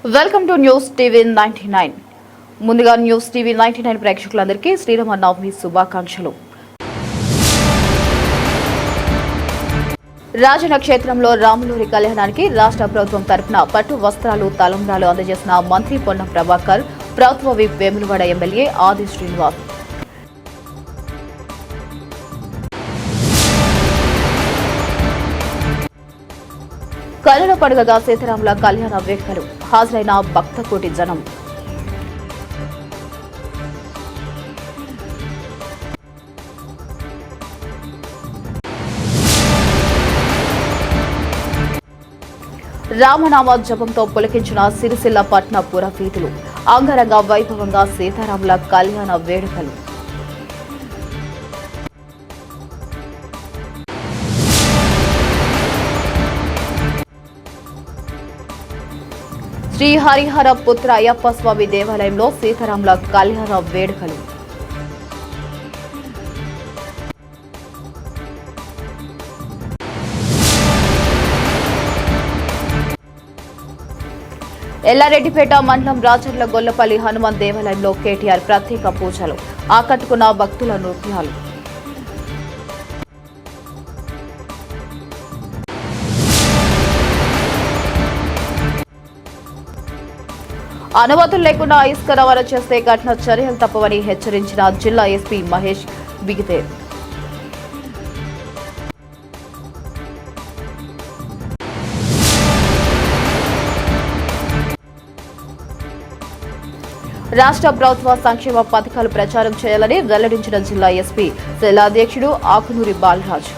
Welcome to news TV 99. ముందుగా news TV 99 ప్రేక్షకులందరికీ శ్రీరామనవమి శుభాకాంక్షలు. రాజన్న క్షేత్రంలో రాములూరి కళ్యాణానికి రాష్ట్ర ప్రభుత్వం తరపున పట్టు వస్త్రాలు, తలంబ్రాలు అందజేసిన మంత్రి పొన్నం ప్రభాకర్, ప్రభుత్వ విప్ వేములవాడ ఎమ్మెల్యే ఆది శ్రీనివాస్. కనుల పండుగగా సీతారాముల కళ్యాణ వేడుకలు, హాజరైన భక్తకోటి జనం. రామనామ జపంతో పులకించిన సిరిసిల్ల పట్న పుర వీధులు, అంగరంగ వైభవంగా సీతారాముల కళ్యాణ వేడుకలు. శ్రీ హరిహర పుత్ర అయ్యప్ప స్వామి దేవాలయంలో సీతారాముల కళ్యాణ వేడుకలు. ఎల్లారెడ్డిపేట మండలం రాచర్ల గొల్లపల్లి హనుమాన్ దేవాలయంలో కేటీఆర్ ప్రత్యేక పూజలు, ఆకట్టుకున్న భక్తుల నృత్యాలు. అనుమతులు లేకుండా ఇసుక రవాణా చేస్తే కఠిన చర్యలు తప్పవని హెచ్చరించిన జిల్లా ఎస్పీ మహేష్ బిగితే. రాష్ట్ర ప్రభుత్వ సంక్షేమ పథకాలు ప్రచారం చేయాలని వెల్లడించిన జిల్లా ఎస్పీ జిల్లా అధ్యక్షుడు ఆకునూరి బాలరాజు.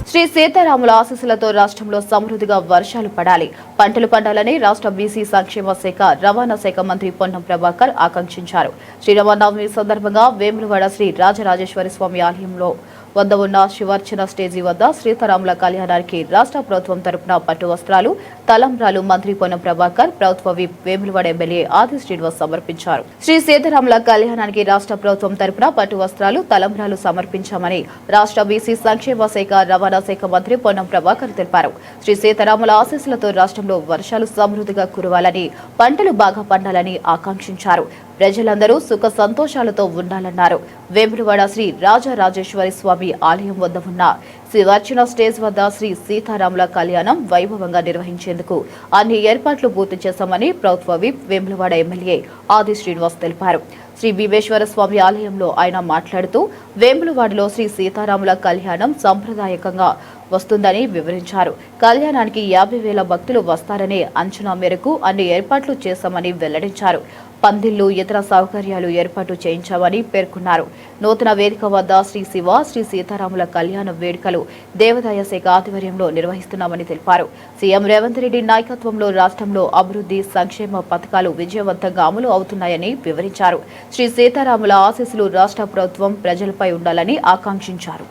శ్రీ సీతారాముల ఆశీస్సులతో రాష్ట్రంలో సమృద్ధిగా వర్షాలు పడాలి, పంటలు పండాలని రాష్ట్ర బీసీ సంక్షేమ శాఖ, రవాణా శాఖ మంత్రి పొన్నం ప్రభాకర్ ఆకాంక్షించారు. శ్రీరామనవమి సందర్భంగా వేములవాడ శ్రీ రాజరాజేశ్వరి స్వామి ఆలయంలో వద్ద ఉన్న శివార్చన స్టేజీ వద్ద సీతారాముల కళ్యాణానికి రాష్ట్ర ప్రభుత్వం తరపున పట్టు వస్త్రాలు, తలంబ్రాలు మంత్రి పొన్నం ప్రభాకర్, ప్రభుత్వ విప్ వేములవాడ ఎమ్మెల్యే ఆది శ్రీనివాస్ సమర్పించారు. శ్రీ సీతారాముల కళ్యాణానికి రాష్ట్ర ప్రభుత్వం తరపున పట్టు వస్త్రాలు, తలంబ్రాలు సమర్పించామని రాష్ట్ర బీసీ సంక్షేమ శాఖ, రవాణా శాఖ మంత్రి పొన్నం ప్రభాకర్ తెలిపారు. శ్రీ సీతారాముల ఆశీస్సులతో రాష్ట్రంలో వర్షాలు సమృద్ధిగా కురవాలని, పంటలు బాగా పండాలని ఆకాంక్షించారు. ప్రజలందరూ సుఖ సంతోషాలతో ఉండాలన్నారు. వేములవాడ శ్రీ రాజరాజేశ్వరి స్వామి ఆలయం వద్ద ఉన్న శివార్చన స్టేజ్ వద్ద శ్రీ సీతారాముల కళ్యాణం వైభవంగా నిర్వహించేందుకు అన్ని ఏర్పాట్లు పూర్తి చేశామని ప్రభుత్వ విప్ వేములవాడ ఎమ్మెల్యే ఆది శ్రీనివాస్ తెలిపారు. శ్రీ భీమేశ్వర స్వామి ఆలయంలో ఆయన మాట్లాడుతూ వేములవాడలో శ్రీ సీతారాముల కళ్యాణం సంప్రదాయకంగా వస్తుందని వివరించారు. కళ్యాణానికి 50,000 భక్తులు వస్తారనే అంచనా మేరకు అన్ని ఏర్పాట్లు చేశామని వెల్లడించారు. పందిళ్లు, ఇతర సౌకర్యాలు ఏర్పాటు చేయించామని పేర్కొన్నారు. నూతన వేదిక వద్ద శ్రీ శివ, శ్రీ సీతారాముల కళ్యాణ వేడుకలు దేవాదాయ శాఖ ఆధ్వర్యంలో నిర్వహిస్తున్నామని తెలిపారు. సీఎం రేవంత్ రెడ్డి నాయకత్వంలో రాష్ట్రంలో అభివృద్ధి, సంక్షేమ పథకాలు విజయవంతంగా అమలు అవుతున్నాయని వివరించారు. శ్రీ సీతారాముల ఆశీస్సులు రాష్ట్ర ప్రభుత్వం ప్రజలపై ఉండాలని ఆకాంక్షించారు.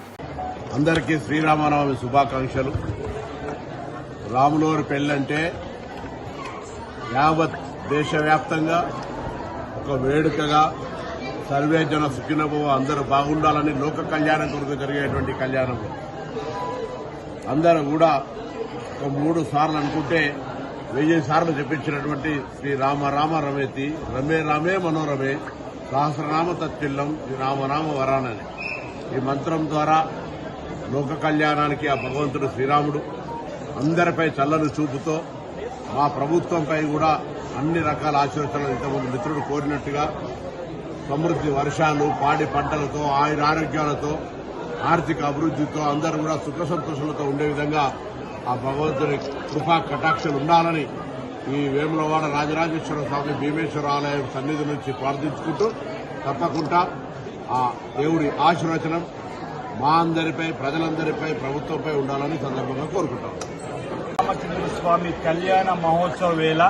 అందరికీ శ్రీరామనవమి శుభాకాంక్షలు. రాములూరి పెళ్లంటే యావత్ దేశవ్యాప్తంగా ఒక వేడుకగా, సర్వే జన సుఖినభవ, అందరూ బాగుండాలని లోక కళ్యాణం కొరకు జరిగేటువంటి కళ్యాణంలో అందరూ కూడా ఒక 3 సార్లు అనుకుంటే 1000 సార్లు చెప్పించినటువంటి శ్రీ రామ రామ రమేతి, రమే రామే మనోరమే, సహస్రనామ తత్తిల్లం, రామనామ వరానని ఈ మంత్రం ద్వారా లోక కళ్యాణానికి ఆ భగవంతుడు శ్రీరాముడు అందరిపై చల్లని చూపుతో, మా ప్రభుత్వంపై కూడా అన్ని రకాల ఆశీర్వచనాలు ఇంతకుముందు మిత్రుడు కోరినట్టుగా సమృద్ధి వర్షాలు, పాడి పంటలతో, ఆరోగ్యాలతో, ఆర్థిక అభివృద్ధితో అందరూ కూడా సుఖ సంతోషాలతో ఉండే విధంగా ఆ భగవంతుని కృపా కటాక్షలు ఉండాలని ఈ వేములవాడ రాజరాజేశ్వర స్వామి భీమేశ్వర ఆలయం సన్నిధి నుంచి ప్రార్థించుకుంటూ తప్పకుండా ఆ దేవుడి ఆశీర్వచనం మా అందరిపై, ప్రజలందరిపై, ప్రభుత్వంపై ఉండాలని సందర్భంగా కోరుకుంటాం. రామచంద్ర స్వామి కళ్యాణ మహోత్సవ వేళ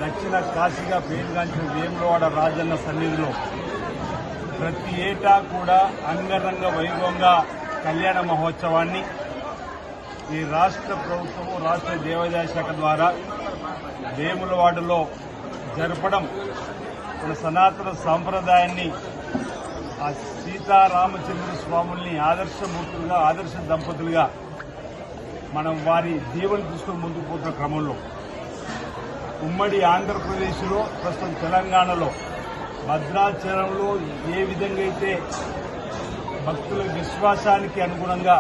దక్షిణ కాశీగా పేరుగాంచిన వేములవాడ రాజన్న సన్నిధిలో ప్రతి ఏటా కూడా అంగరంగ వైభవంగా కళ్యాణ మహోత్సవాన్ని ఈ రాష్ట్ర ప్రభుత్వము, రాష్ట్ర దేవాదాయ శాఖ ద్వారా వేములవాడలో జరపడం మన సనాతన సాంప్రదాయాన్ని ఆ సీతారామచంద్ర స్వాముల్ని ఆదర్శమూర్తులుగా ఆదర్శ దంపతులుగా మనం వారి దీవెన తీసుకొని ముందుకు పోతున్న క్రమంలో ఉమ్మడి ఆంధ్రప్రదేశ్లో ప్రస్తుతం తెలంగాణలో భద్రాచలంలో ఏ విధంగా అయితే భక్తుల విశ్వాసానికి అనుగుణంగా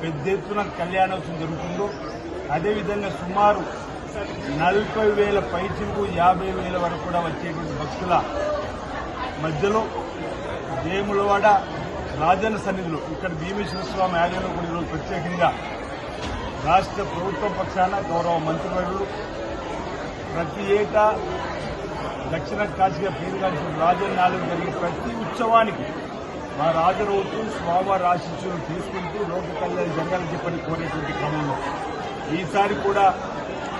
పెద్ద ఎత్తున కళ్యాణోత్సవం జరుగుతుందో అదేవిధంగా సుమారు 40,000 పైచిలకు 50,000 వరకు కూడా వచ్చేటువంటి భక్తుల మధ్యలో వేములవాడ రాజన్న సన్నిధిలో ఇక్కడ భీమేశ్వర స్వామి ఆలయంలో కూడా ఈరోజు ప్రత్యేకంగా రాష్ట్ర ప్రభుత్వం పక్షాన గౌరవ మంత్రివర్యులు ప్రతి ఏటా దక్షిణ కాశీగా పేరుగాల్సిన రాజన్న ఆలయం జరిగే ప్రతి ఉత్సవానికి మా రాజరోజు స్వామివారి ఆశీస్సులు తీసుకుంటూ లోక కళ్యాణం జరగాలని చెప్పని కోరేటువంటి క్రమంలో ఈసారి కూడా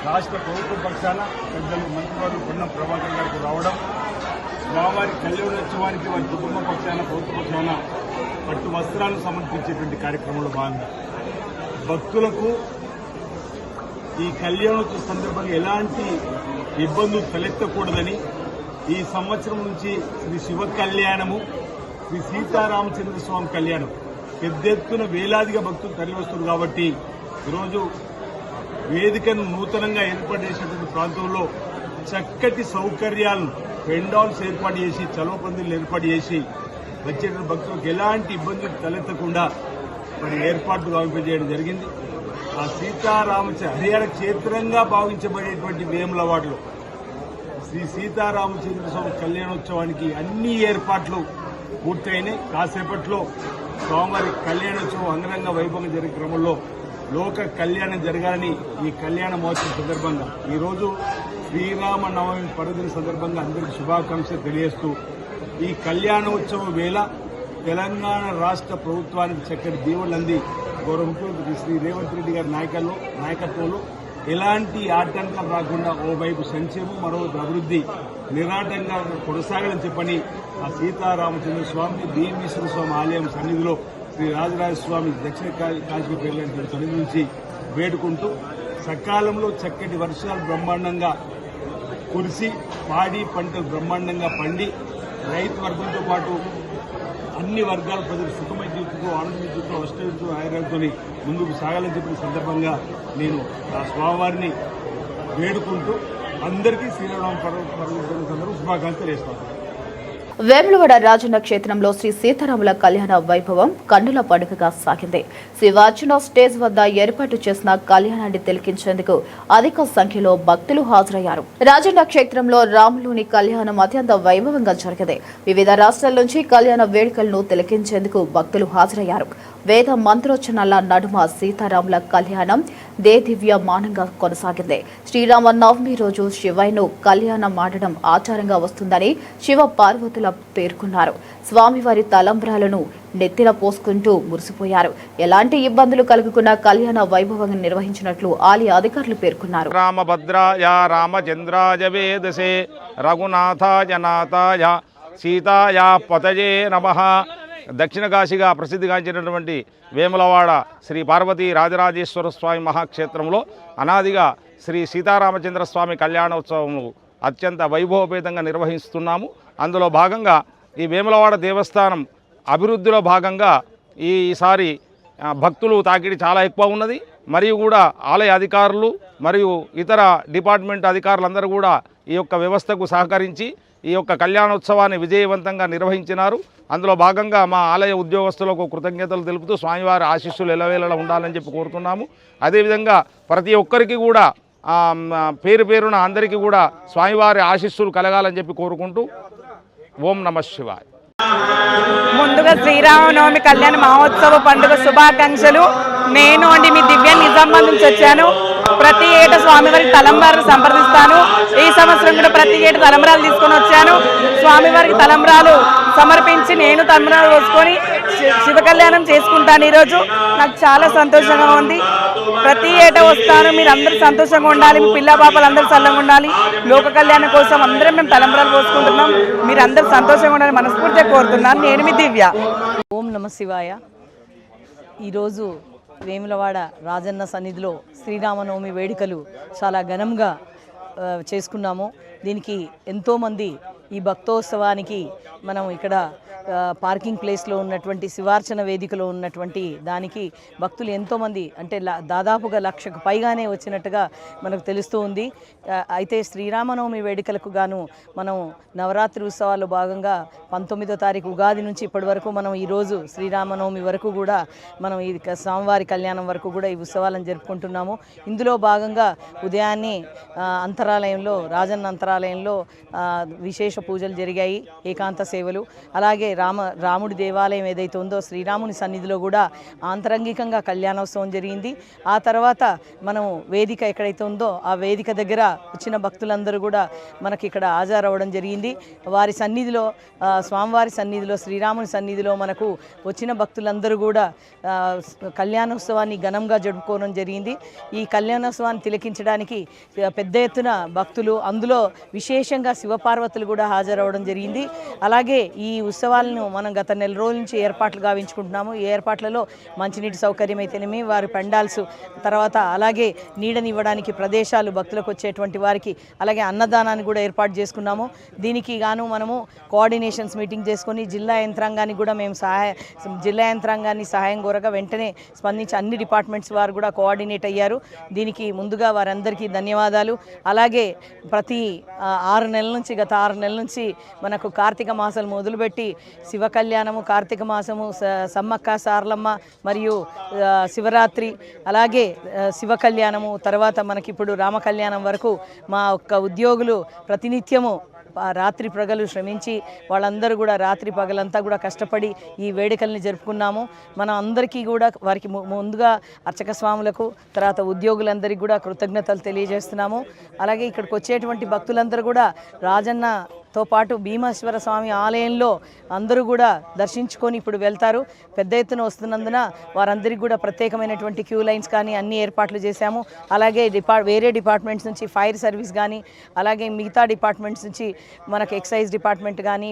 రాష్ట్ర ప్రభుత్వ పక్షాన పెద్దలు మంత్రివారు పొన్నం ప్రభాకర్ గారికి రావడం స్వామివారి కళ్యాణోత్సవానికి వారి కుటుంబ పక్షాన ప్రభుత్వ పక్షాన పట్టు వస్త్రాలను సమర్పించేటువంటి కార్యక్రమంలో భాగంగా భక్తులకు ఈ కళ్యాణోత్సవ సందర్భంగా ఎలాంటి ఇబ్బందులు తలెత్తకూడదని ఈ సంవత్సరం నుంచి శ్రీ శివ కళ్యాణము శ్రీ సీతారామచంద్ర స్వామి కళ్యాణం పెద్ద ఎత్తున వేలాదిగా భక్తులు తరలివస్తున్నారు కాబట్టి ఈరోజు వేదికను నూతనంగా ఏర్పాటు చేసినటువంటి ప్రాంతంలో చక్కటి సౌకర్యాలను పెండాల్స్ ఏర్పాటు చేసి చలువ పందిళ్లు ఏర్పాటు చేసి వచ్చేటువంటి భక్తులకు ఎలాంటి ఇబ్బందులు తలెత్తకుండా మరి ఏర్పాట్లు గావింపజేయడం జరిగింది. ఆ హరియాణ క్షేత్రంగా భావించబడేటువంటి వేములవాడలో శ్రీ సీతారామచంద్ర స్వామి కళ్యాణోత్సవానికి అన్ని ఏర్పాట్లు పూర్తయినాయి. కాసేపట్లో స్వామివారి కళ్యాణోత్సవం అంగరంగ వైభవంగా జరిగే క్రమంలో లోక కళ్యాణం జరగాలని ఈ కళ్యాణ మహోత్సవం సందర్భంగా ఈరోజు శ్రీరామనవమి పర్వదిన సందర్భంగా అందరికీ శుభాకాంక్షలు తెలియజేస్తూ ఈ కళ్యాణోత్సవం వేళ తెలంగాణ రాష్ట్ర ప్రభుత్వానికి చక్కటి దీవెనలు అంది గౌరవ ముఖ్యమంత్రి శ్రీ రేవంత్ రెడ్డి గారి నాయకత్వంలో ఎలాంటి ఆటంకాలు రాకుండా ఓవైపు సంక్షేమం మరోవైపు అభివృద్ధి నిరాటంగా కొనసాగాలని చెప్పని ఆ సీతారామచంద్ర స్వామి భీమేశ్వర స్వామి ఆలయం సన్నిధిలో శ్రీ రాజరాజస్వామి దక్షిణ కాశీ పేర్లంటి సన్నిధి నుంచి వేడుకుంటూ సకాలంలో చక్కటి వర్షాలు బ్రహ్మాండంగా కురిసి పాడి పంటలు బ్రహ్మాండంగా పండి రైతు వర్గంతో పాటు అన్ని వర్గాల ప్రజలు సుఖమయ జీవితంతో ఆనంద జీవితంతో అష్టంతో ఆయుర్వేదంతో ముందుకు సాగాలని చెప్పిన సందర్భంగా నేను ఆ స్వామివారిని వేడుకుంటూ అందరికీ శ్రీరామ పర్వదిన సందర్భంగా శుభాకాంక్షలు వేస్తాను. వేములవాడ రాజన్న క్షేత్రంలో శ్రీ సీతారాముల కళ్యాణ వైభవం కన్నుల పండుగగా సాగింది. శ్రీవార్జున స్టేజ్ వద్ద ఏర్పాటు చేసిన కళ్యాణాన్ని తిలకించేందుకు అధిక సంఖ్యలో భక్తులు హాజరయ్యారు. రాజన్న క్షేత్రంలో రాములుని కళ్యాణం అత్యంత వైభవంగా జరిగింది. వివిధ రాష్ట్రాల నుంచి కళ్యాణ వేడుకలను తిలకించేందుకు భక్తులు హాజరయ్యారు. వేద మంత్రోచ్చరణల నడుమ సీతారాముల కళ్యాణం దేదివ్యమానంగా కొనసాగింది. శ్రీరామ నవమి రోజు శివయ్యను కళ్యాణం ఆడడం ఆచారంగా వస్తుందని శివ పార్వతుల పేర్కొన్నారు. స్వామివారి తలంబ్రాలను నెత్తిన పోసుకుంటూ మురిసిపోయారు. ఎలాంటి ఇబ్బందులు కలుగుకున్న కళ్యాణ వైభవంగా నిర్వహించినట్లు ఆలయ అధికారులు పేర్కొన్నారు. రామభద్రాయ రామచంద్రాయ వేదసే రఘునాథాయ నాథాయ సీతాయ పతయే నమః. దక్షిణ కాశీగా ప్రసిద్ధిగాంచినటువంటి వేములవాడ శ్రీ పార్వతీ రాజరాజేశ్వర స్వామి మహాక్షేత్రంలో అనాదిగా శ్రీ సీతారామచంద్ర స్వామి కళ్యాణోత్సవం అత్యంత వైభవపేతంగా నిర్వహిస్తున్నాము. అందులో భాగంగా ఈ వేములవాడ దేవస్థానం అభివృద్ధిలో భాగంగా ఈసారి భక్తులు తాకిడి చాలా ఎక్కువ ఉన్నది. మరియు కూడా ఆలయ అధికారులు మరియు ఇతర డిపార్ట్మెంట్ అధికారులందరూ కూడా ఈ యొక్క వ్యవస్థకు సహకరించి ఈ యొక్క కళ్యాణోత్సవాన్ని విజయవంతంగా నిర్వహించినారు. అందులో భాగంగా మా ఆలయ ఉద్యోగస్తులకు కృతజ్ఞతలు తెలుపుతూ స్వామివారి ఆశీస్సులు ఎల్లవేళలా ఉండాలని చెప్పి కోరుతున్నాము. అదేవిధంగా ప్రతి ఒక్కరికి కూడా పేరు పేరున అందరికీ కూడా స్వామివారి ఆశీస్సులు కలగాలని చెప్పి కోరుకుంటూ ఓం నమః శివాయ. ముందుగా శ్రీరామనవమి కళ్యాణ మహోత్సవ పండుగ శుభాకాంక్షలు. నేను మీ దివ్య నిజామాబాద్ నుంచి వచ్చాను. ప్రతి ఏటా స్వామివారికి తలంబ్రాలు సంప్రదిస్తాను. ఈ సంవత్సరం కూడా ప్రతి ఏటా తలంబ్రాలు తీసుకొని వచ్చాను. స్వామివారికి తలంబ్రాలు సమర్పించి నేను తలంబ్రాలు పోసుకొని శివ కళ్యాణం చేసుకుంటాను. ఈరోజు నాకు చాలా సంతోషంగా ఉంది. ప్రతి ఏటా వస్తాను. మీరు అందరూ సంతోషంగా ఉండాలి. మీ పిల్ల పాపలు అందరూ చల్లగా ఉండాలి. లోక కళ్యాణం కోసం అందరం మేము తలంబ్రాలు పోసుకుంటున్నాం. మీరు అందరూ సంతోషంగా ఉండాలి మనస్ఫూర్తిగా కోరుతున్నాను. నేను మీ దివ్య. ఓం నమ శివాయ. ఈరోజు వేములవాడ రాజన్న సన్నిధిలో శ్రీరామనవమి వేడుకలు చాలా ఘనంగా చేసుకున్నాము. దీనికి ఎంతోమంది ఈ భక్తోత్సవానికి మనం ఇక్కడ పార్కింగ్ ప్లేస్లో ఉన్నటువంటి శివార్చన వేదికలో ఉన్నటువంటి దానికి భక్తులు ఎంతోమంది అంటే దాదాపుగా 1,00,000కు పైగానే వచ్చినట్టుగా మనకు తెలుస్తూ ఉంది. అయితే శ్రీరామనవమి వేడుకలకు గాను మనం నవరాత్రి ఉత్సవాల్లో భాగంగా 19వ తారీఖు ఉగాది నుంచి ఇప్పటి వరకు మనం ఈరోజు శ్రీరామనవమి వరకు కూడా మనం ఈ స్వామివారి కళ్యాణం వరకు కూడా ఈ ఉత్సవాలను జరుపుకుంటున్నాము. ఇందులో భాగంగా ఉదయాన్నే అంతరాలయంలో రాజన్న అంతరాలయంలో విశేష పూజలు జరిగాయి, ఏకాంత సేవలు. అలాగే రాముడి దేవాలయం ఏదైతే ఉందో శ్రీరాముని సన్నిధిలో కూడా ఆంతరంగికంగా కళ్యాణోత్సవం జరిగింది. ఆ తర్వాత మనం వేదిక ఎక్కడైతే ఉందో ఆ వేదిక దగ్గర వచ్చిన భక్తులందరూ కూడా మనకి ఇక్కడ హాజరవ్వడం జరిగింది. వారి సన్నిధిలో స్వామివారి సన్నిధిలో శ్రీరాముని సన్నిధిలో మనకు వచ్చిన భక్తులందరూ కూడా కళ్యాణోత్సవాన్ని ఘనంగా జరుపుకోవడం జరిగింది. ఈ కళ్యాణోత్సవాన్ని తిలకించడానికి పెద్ద ఎత్తున భక్తులు, అందులో విశేషంగా శివపార్వతులు కూడా హాజరవ్వడం జరిగింది. అలాగే ఈ ఉత్సవాలను మనం గత నెల రోజుల నుంచి ఏర్పాట్లు గావించుకుంటున్నాము. ఈ ఏర్పాట్లలో మంచినీటి సౌకర్యం అయితేనేమి, వారి పండాల్స్, తర్వాత అలాగే నీడనివ్వడానికి ప్రదేశాలు భక్తులకు వచ్చేటువంటి వారికి, అలాగే అన్నదానాన్ని కూడా ఏర్పాటు చేసుకున్నాము. దీనికి గాను మనము కోఆర్డినేషన్స్ మీటింగ్ చేసుకొని జిల్లా యంత్రాంగానికి కూడా మేము సహాయం కోరగా వెంటనే స్పందించి అన్ని డిపార్ట్మెంట్స్ వారు కూడా కోఆర్డినేట్ అయ్యారు. దీనికి ముందుగా వారందరికీ ధన్యవాదాలు. అలాగే ప్రతి 6 నెలల నుంచి గత 6 నెలల నుంచి మనకు కార్తీక మాసాలు మొదలుపెట్టి శివ కళ్యాణము, కార్తీక మాసము, సమ్మక్క సారలమ్మ మరియు శివరాత్రి, అలాగే శివ కళ్యాణము, తర్వాత మనకిప్పుడు రామ కళ్యాణం వరకు మా ఒక్క ఉద్యోగులు ప్రతినిత్యము రాత్రి పగలు శ్రమించి వాళ్ళందరూ కూడా రాత్రి పగలంతా కూడా కష్టపడి ఈ వేడుకల్ని జరుపుకున్నాము. మనం అందరికీ కూడా వారికి ముందుగా అర్చక స్వాములకు, తర్వాత ఉద్యోగులందరికీ కూడా కృతజ్ఞతలు తెలియజేస్తున్నాము. అలాగే ఇక్కడికి వచ్చేటువంటి భక్తులందరూ కూడా రాజన్నతో పాటు భీమేశ్వర స్వామి ఆలయంలో అందరూ కూడా దర్శించుకొని ఇప్పుడు వెళ్తారు. పెద్ద ఎత్తున వస్తున్నందున వారందరికీ కూడా ప్రత్యేకమైనటువంటి క్యూ లైన్స్ కానీ అన్ని ఏర్పాట్లు చేశాము. అలాగే వేరే డిపార్ట్మెంట్స్ నుంచి ఫైర్ సర్వీస్ కానీ, అలాగే మిగతా డిపార్ట్మెంట్స్ నుంచి మనకు ఎక్సైజ్ డిపార్ట్మెంట్ కానీ,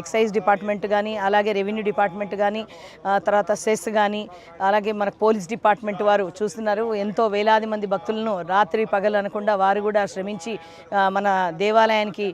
ఎక్సైజ్ డిపార్ట్మెంట్ కానీ, అలాగే రెవెన్యూ డిపార్ట్మెంట్ కానీ, తర్వాత సెస్ కానీ, అలాగే మనకు పోలీస్ డిపార్ట్మెంట్ వారు చూస్తున్నారు. ఎంతో వేలాది మంది భక్తులను రాత్రి పగలు అనకుండా వారు కూడా శ్రమించి మన దేవాలయానికి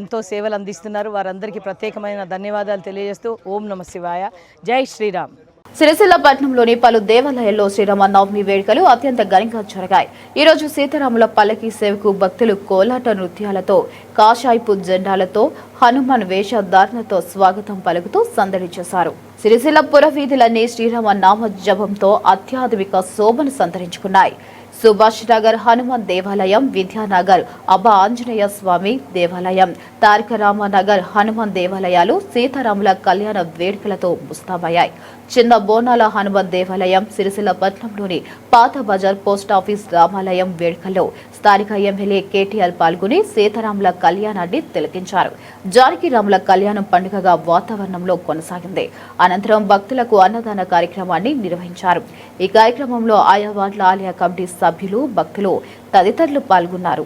ఎంతో సేవలు అందిస్తున్నారు. వారందరికీ ప్రత్యేకమైన ధన్యవాదాలు తెలియజేస్తూ ఓం నమ శివాయ, జై శ్రీరామ్. సిరిసిల్ల పట్టణంలోని పలు దేవాలయాల్లో శ్రీరామనవమి వేడుకలు అత్యంత ఘనంగా జరిగాయి. ఈ రోజు సీతారాముల పల్లకి సేవకు భక్తులు కోలాట నృత్యాలతో, కాషాయపు జెండాలతో, హనుమాన్ వేషధారణతో స్వాగతం పలుకుతూ సందడి చేశారు. సిరిసిల్ల పురవీధులన్నీ శ్రీరామ నామ జపంతో అత్యాధునిక శోభను సంతరించుకున్నాయి. సుభాష్ నగర్ హనుమాన్ దేవాలయం, విద్యానగర్ అబ్బా ఆంజనేయ స్వామి దేవాలయం, తారక రామనగర్ హనుమాన్ దేవాలయాలు సీతారాముల కళ్యాణ వేడుకలతో ముస్తాబయ్యాయి. చిన్న బోనాల హనుమాన్ దేవాలయం, సిరిసిల్ల పట్టణంలోని పాత బజార్ పోస్టాఫీస్ రామాలయం వేడుకల్లో స్థానిక ఎమ్మెల్యే కేటీఆర్ పాల్గొని సీతారాముల కళ్యాణాన్ని తిలకించారు. జానకిరాముల కళ్యాణం పండుగగా వాతావరణంలో కొనసాగింది. అనంతరం భక్తులకు అన్నదాన కార్యక్రమాన్ని నిర్వహించారు. ఈ కార్యక్రమంలో ఆయా వార్డుల ఆలయ కమిటీ సభ్యులు, భక్తులు తదితరులు పాల్గొన్నారు.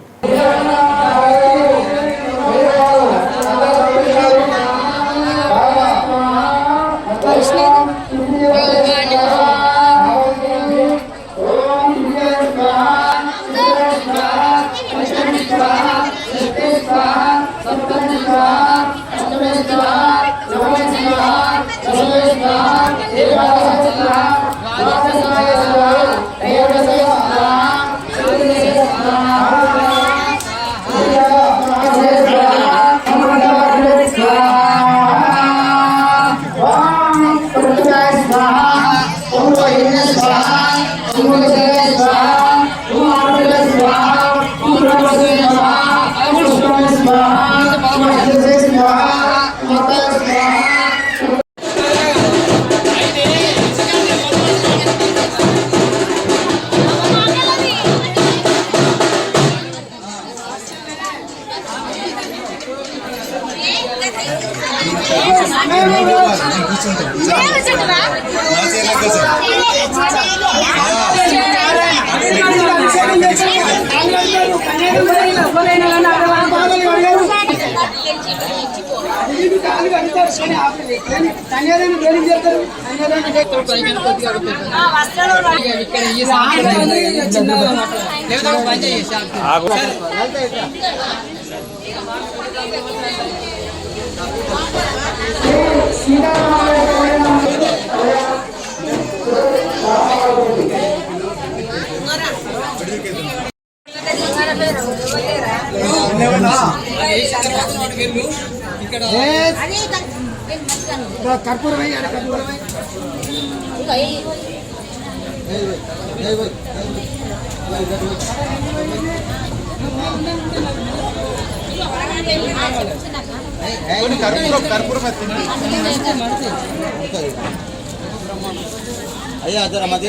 అయ్యా జర మధ్య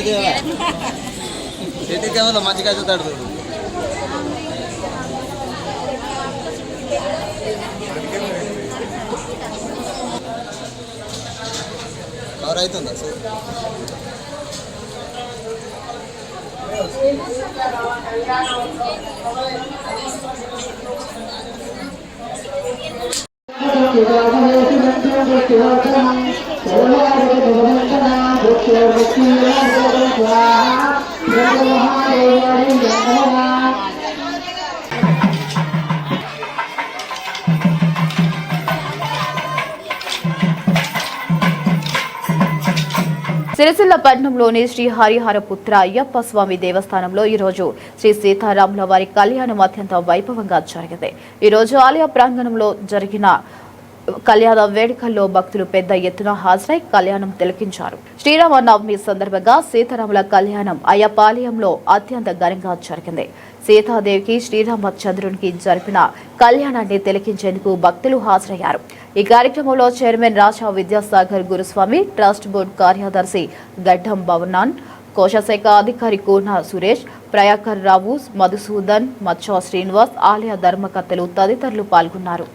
చెట్టుకి ఏమన్నా మంచిగా అవుతాడు కవర్ అవుతుందా సార్ సిరిసిల్ల పట్టణంలోని శ్రీ హరిహరపుత్ర అయ్యప్ప స్వామి దేవస్థానంలో ఈరోజు శ్రీ సీతారాముల వారి కళ్యాణం అత్యంత వైభవంగా జరిగింది. ఈరోజు ఆలయ ప్రాంగణంలో జరిగిన కళ్యాణ వేడుకల్లో భక్తులు పెద్ద ఎత్తున హాజరై కళ్యాణం తిలకించారు. శ్రీరామనవమి సందర్భంగా సీతారాముల కళ్యాణం అయ్యప్ప ఆలయంలో అత్యంత ఘనంగా జరిగింది. సీతాదేవికి శ్రీరామచంద్రునికి జరిపిన కళ్యాణాన్ని తిలకించేందుకు భక్తులు హాజరయ్యారు. ఈ కార్యక్రమంలో చైర్మన్ రాజా విద్యాసాగర్ గురుస్వామి, ట్రస్ట్ బోర్డు కార్యదర్శి గడ్డం భవనాన్, కోశాశాఖ అధికారి కూర్ణ సురేష్, ప్రయాకర్ రావు, మధుసూదన్, మచ్చా శ్రీనివాస్, ఆలయ ధర్మకర్తలు తదితరులు పాల్గొన్నారు.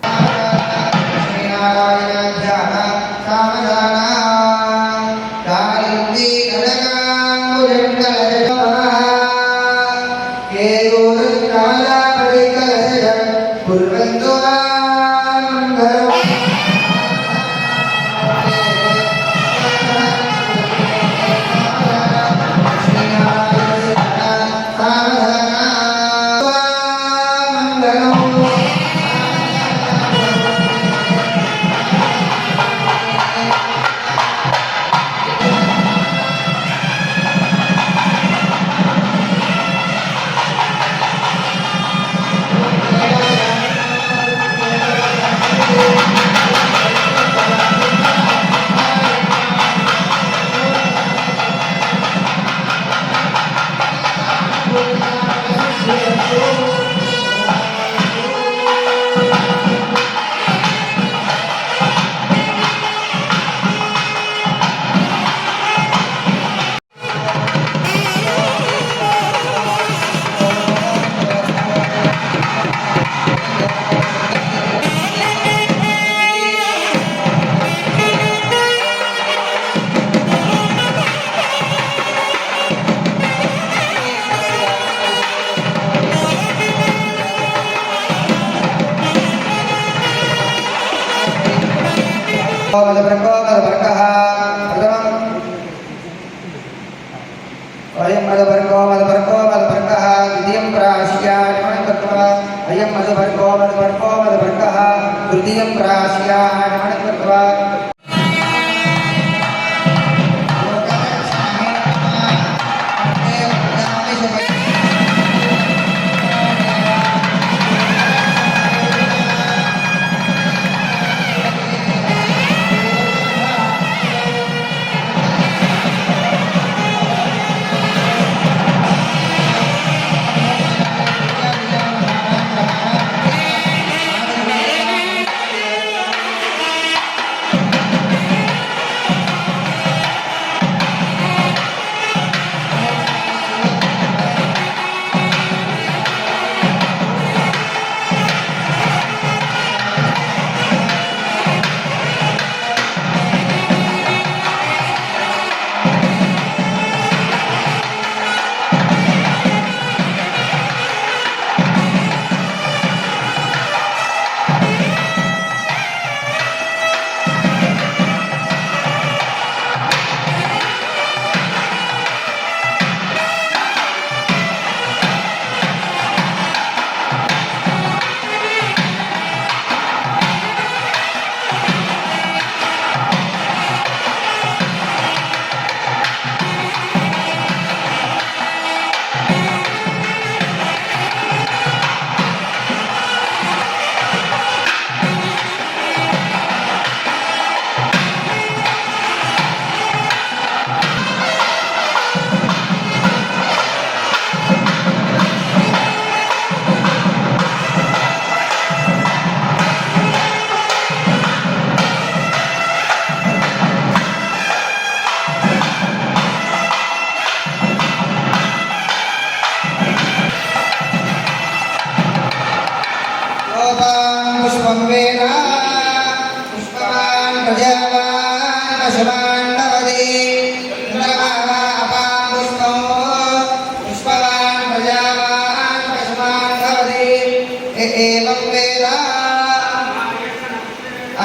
एवं वेद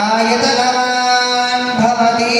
आयतनवान् भवति।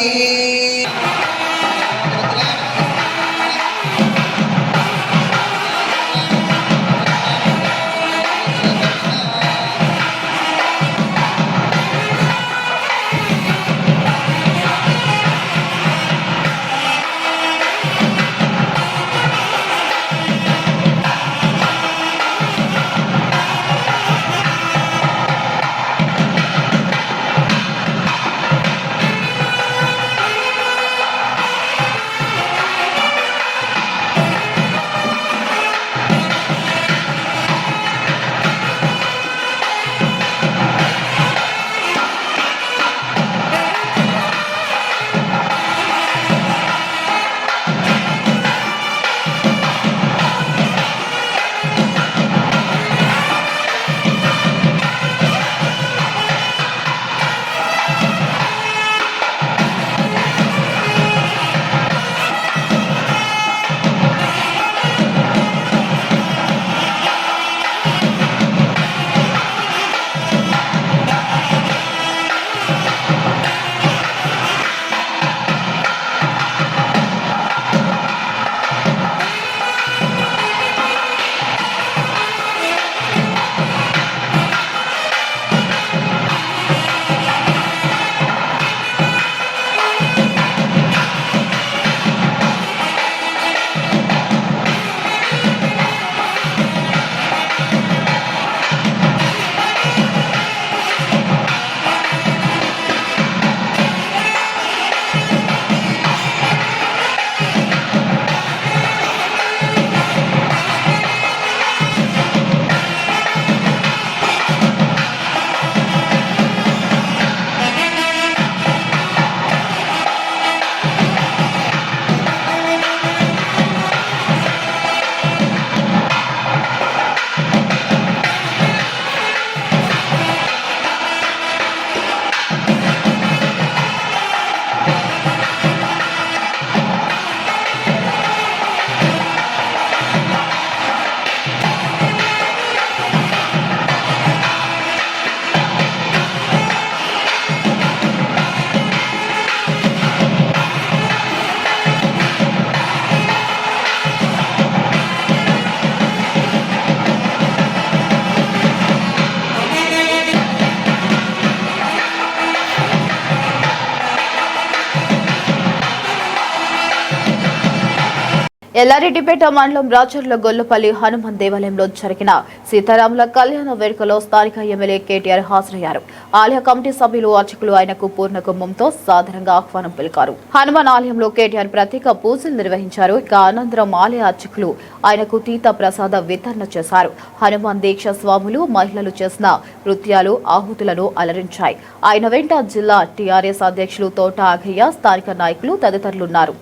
ఎల్లారెడ్డిపేట మండలం రాచర్ల గొల్లపల్లి హనుమాన్ దేవాలయంలో జరిగిన సీతారాముల కళ్యాణ వేడుకలో స్థానిక ఎమ్మెల్యే కేటీఆర్ హాజరయ్యారు. ఆలయ కమిటీ సభ్యులు అర్చకులు ఆయనకు పూర్ణ కుంభంతో సాదరంగా ఆహ్వానం పలికారు. హనుమాన్ ఆలయంలో కేటీఆర్ ప్రత్యేక పూజలు నిర్వహించారు. ఇక అనంతరం ఆలయ అర్చకులు ఆయనకు తీర్థ ప్రసాద వితరణ చేశారు. హనుమాన్ దీక్ష స్వాములు మహిళలు చేసిన నృత్యాలు ఆహుతులను అలరించాయి. ఆయన వెంట జిల్లా టీఆర్ఎస్ అధ్యక్షులు తోట ఆగయ్య, స్థానిక నాయకులు తదితరులున్నారు.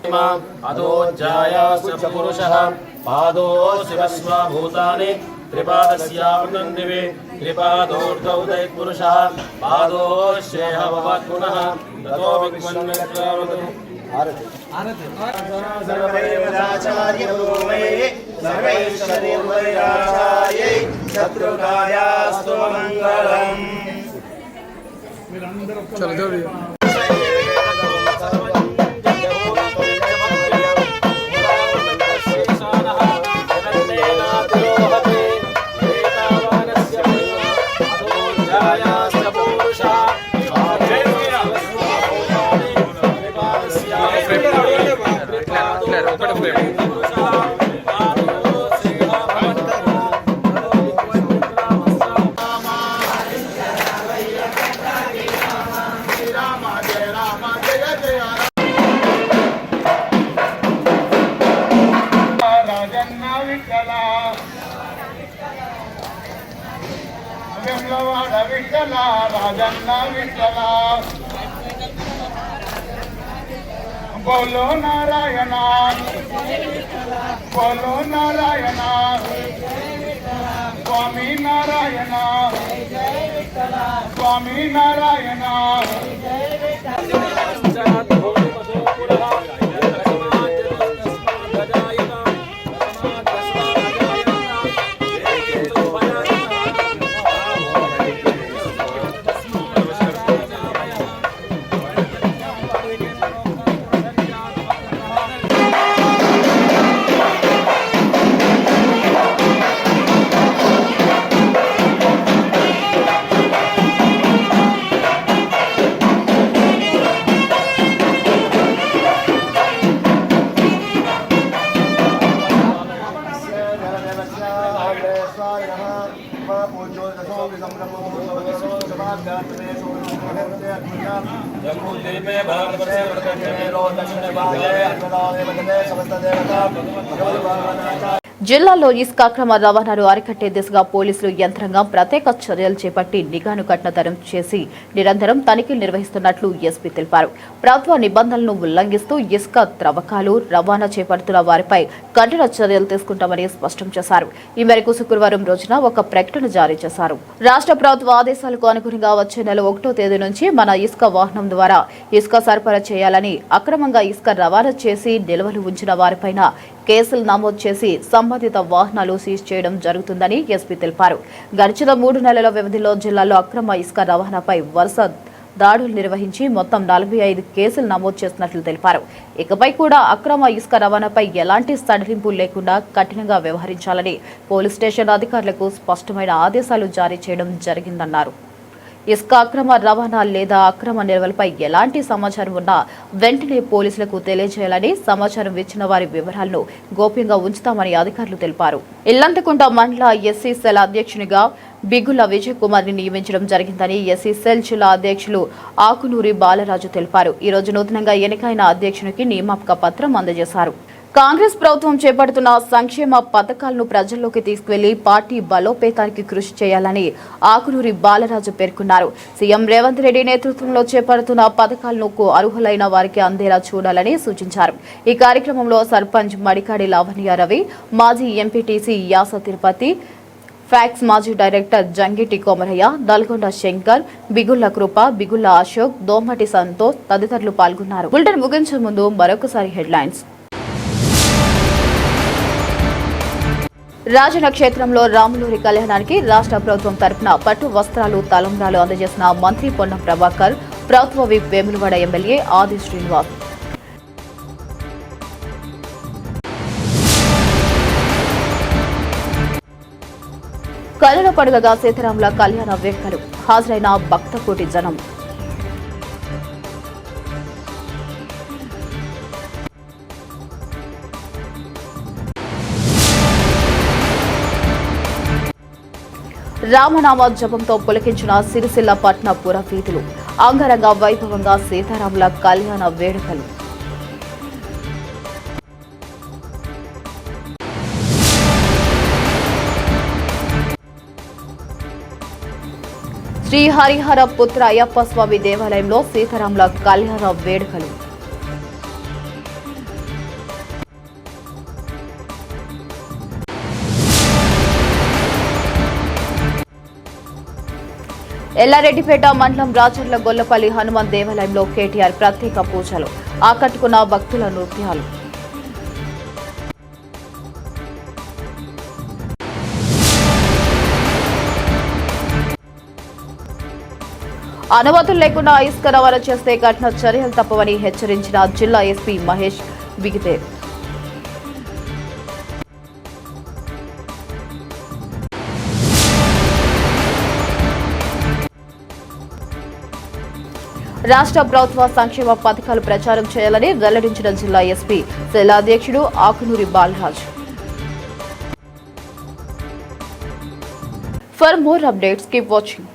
पुरुषः पादो शिवस्वभूतानि त्रिपादस्यावृतं दिवे त्रिपादोर्धौ दैत्पुरुषः पादो श्रेयः भवत् पुनः ततो विद्मन्वित्रावतु सर्वैश्वर्यवैराचार्यै शत्रुकायास्तु मङ्गलम्. राजन्ना विठला बोलो नारायणा बोलो नारायणा स्वामी नारायणा स्वामी नारायणा. జిల్లాలో ఇసుక అక్రమ రవాణాను అరికట్టే దిశగా పోలీసులు యంత్రాంగం ప్రత్యేక చర్యలు చేపట్టి నిఘాను కఠినతరం చేసి నిరంతరం తనిఖీలు నిర్వహిస్తున్నట్లు ఎస్పీ తెలిపారు. ప్రభుత్వ నిబంధనలను ఉల్లంఘిస్తూ ఇసుక త్రవ్వకాలు రవాణా చేపడుతున్న వారిపై కఠిన చర్యలు తీసుకుంటామని స్పష్టం చేశారు. ఈ మేరకు శుక్రవారం రోజున ఒక ప్రకటన జారీ చేశారు. రాష్ట్ర ప్రభుత్వ ఆదేశాలకు అనుగుణంగా వచ్చే నెల 1వ తేదీ నుంచి మన ఇసుక వాహనం ద్వారా ఇసుక సరఫరా చేయాలని, అక్రమంగా ఇసుక రవాణా చేసి నిల్వలు ఉంచిన వారిపైన కేసులు నమోదు చేసి సంబంధిత వాహనాలు సీజ్ చేయడం జరుగుతుందని ఎస్పీ తెలిపారు. గడిచిన 3 నెలల వ్యవధిలో జిల్లాలో అక్రమ ఇసుక రవాణాపై వరుస దాడులు నిర్వహించి మొత్తం 45 కేసులు నమోదు చేసినట్లు తెలిపారు. ఇకపై కూడా అక్రమ ఇసుక రవాణాపై ఎలాంటి సడలింపు లేకుండా కఠినంగా వ్యవహరించాలని పోలీస్ స్టేషన్ అధికారులకు స్పష్టమైన ఆదేశాలు జారీ చేయడం జరిగిందన్నారు. ఇసుక అక్రమ రవాణా లేదా అక్రమ నిల్వలపై ఎలాంటి సమాచారం ఉన్నా వెంటనే పోలీసులకు తెలియజేయాలని, సమాచారం ఇచ్చిన వారి వివరాలను గోప్యంగా ఉంచుతామని అధికారులు తెలిపారు. ఇల్లంతకుంట మండల ఎస్సీ సెల్ అధ్యక్షునిగా బిగుల విజయ్ కుమార్ ని నియమించడం జరిగిందని ఎస్సీ సెల్ జిల్లా అధ్యక్షులు ఆకునూరి బాలరాజు తెలిపారు. ఈ రోజు నూతనంగా ఎన్నికైన అధ్యక్షునికి నియామక పత్రం అందజేశారు. కాంగ్రెస్ ప్రభుత్వం చేపడుతున్న సంక్షేమ పథకాలను ప్రజల్లోకి తీసుకువెళ్లి పార్టీ బలోపేతానికి కృషి చేయాలని ఆకునూరి బాలరాజు పేర్కొన్నారు. సీఎం రేవంత్ రెడ్డి నేతృత్వంలో చేపడుతున్న పథకాలను అర్హులైన వారికి అందేలా చూడాలని సూచించారు. ఈ కార్యక్రమంలో సర్పంచ్ మడికాడి లావణ్య రవి, మాజీ ఎంపీటీసీ యాస తిరుపతి, ఫ్యాక్స్ మాజీ డైరెక్టర్ జంగిటి కొమరయ్య, నల్గొండ శంకర్, బిగుళ్ల కృప, బిగుళ్ల అశోక్, దోమటి సంతోష్ తదితరులు పాల్గొన్నారు. బులెటిన్ ముగించే ముందు మరొకసారి హెడ్లైన్స్. రాజన్న క్షేత్రంలో రాములూరి కళ్యాణానికి రాష్ట్ర ప్రభుత్వం తరపున పట్టు వస్త్రాలు, తలంబ్రాలు అందజేసిన మంత్రి పొన్నం ప్రభాకర్, ప్రభుత్వ విప్ వేములవాడ ఎమ్మెల్యే ఆది శ్రీనివాస్. కనుల పండుగగా సీతారాముల కళ్యాణ వేడుకలు, హాజరైన భక్తకోటి జనం. రామనామ జపంతో పులకించిన సిరిసిల్ల పట్న పుర వీధులు, అంగరంగ వైభవంగా సీతారాముల కళ్యాణ వేడుకలు. శ్రీ హరిహర పుత్ర అయ్యప్ప స్వామి దేవాలయంలో సీతారాముల కళ్యాణ వేడుకలు. ఎల్లారెడ్డిపేట మండలం రాచర్ల గొల్లపల్లి హనుమాన్ దేవాలయంలో కేటీఆర్ ప్రత్యేక పూజలు, ఆకట్టుకున్న భక్తుల నృత్యాలు. అనుమతులు లేకుండా ఇసుక రవాణా చేస్తే కఠిన చర్యలు తప్పవని హెచ్చరించిన జిల్లా ఎస్పీ మహేష్ బిగితే. రాష్ట్ర ప్రభుత్వ సంక్షేమ పథకాలు ప్రచారం చేయాలని వెల్లడించిన జిల్లా ఎస్పీ సెల్ అధ్యక్షుడు Akunuri Balaraju. For more updates keep watching.